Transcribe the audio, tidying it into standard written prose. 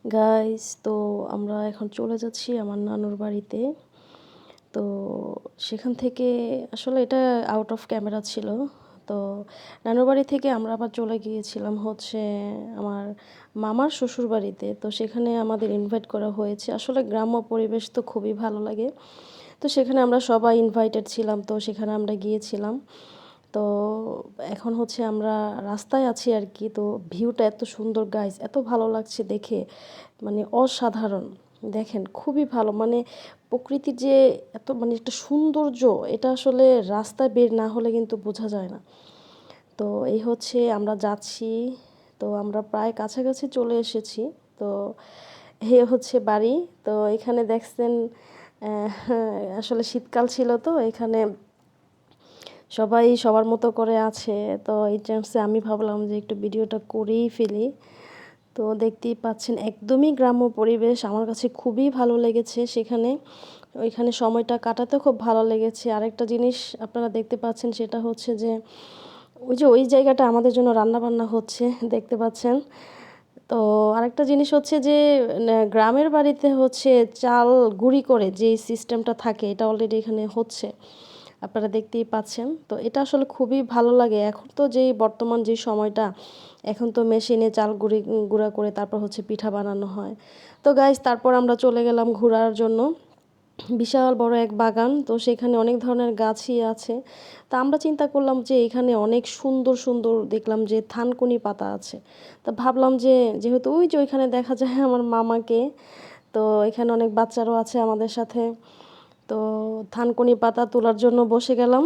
Guys, তো আমরা এখন চলে যাচ্ছি আমার নানুর বাড়িতে। তো সেখান থেকে আসলে এটা আউট অফ ক্যামেরা ছিল। তো নানুর বাড়ি থেকে আমরা আবার চলে গিয়েছিলাম হচ্ছে আমার মামার শ্বশুর বাড়িতে। তো সেখানে আমাদের ইনভাইট করা হয়েছে। আসলে গ্রাম্য পরিবেশ তো খুবই ভালো লাগে। তো সেখানে আমরা সবাই ইনভাইটেড ছিলাম, তো সেখানে আমরা গিয়েছিলাম। তো এখন হচ্ছে আমরা রাস্তায় আছি আর কি। তো ভিউটা এত সুন্দর গাইস, এত ভালো লাগছে দেখে, মানে অসাধারণ। দেখেন খুবই ভালো, মানে প্রকৃতির যে এত মানে একটা সৌন্দর্য, এটা আসলে রাস্তায় বের না হলে কিন্তু বোঝা যায় না। তো এই হচ্ছে আমরা যাচ্ছি। তো আমরা প্রায় কাছাকাছি চলে এসেছি। তো এই হচ্ছে বাড়ি। তো এখানে দেখছেন আসলে শীতকাল ছিল, তো এখানে সবাই সবার মতো করে আছে। তো এই চান্সে আমি ভাবলাম যে একটু ভিডিওটা করেই ফেলি। তো দেখতেই পাচ্ছেন একদমই গ্রাম্য পরিবেশ, আমার কাছে খুবই ভালো লেগেছে সেখানে। ওইখানে সময়টা কাটাতে খুব ভালো লেগেছে। আরেকটা জিনিস আপনারা দেখতে পাচ্ছেন, সেটা হচ্ছে যে ওই জায়গাটা আমাদের জন্য রান্নাবান্না হচ্ছে, দেখতে পাচ্ছেন। তো আরেকটা জিনিস হচ্ছে যে গ্রামের বাড়িতে হচ্ছে চাল গুঁড়ি করে যে সিস্টেমটা থাকে, এটা অলরেডি এখানে হচ্ছে, আপনারা দেখতেই পাচ্ছেন। তো এটা আসলে খুবই ভালো লাগে। এখন তো যেই বর্তমান যে সময়টা, এখন তো মেশিনে চাল গুঁড়া করে তারপর হচ্ছে পিঠা বানানো হয়। তো গাইস, তারপর আমরা চলে গেলাম ঘোরার জন্য। বিশাল বড় এক বাগান, তো সেখানে অনেক ধরনের গাছই আছে। তা আমরা চিন্তা করলাম যে এখানে অনেক সুন্দর সুন্দর দেখলাম যে থানকুনি পাতা আছে। তা ভাবলাম যে যেহেতু ওই যে ওইখানে দেখা যায় আমার মামাকে, তো এখানে অনেক বাচ্চারাও আছে আমাদের সাথে, তো থানকুনি পাতা তোলার জন্য বসে গেলাম।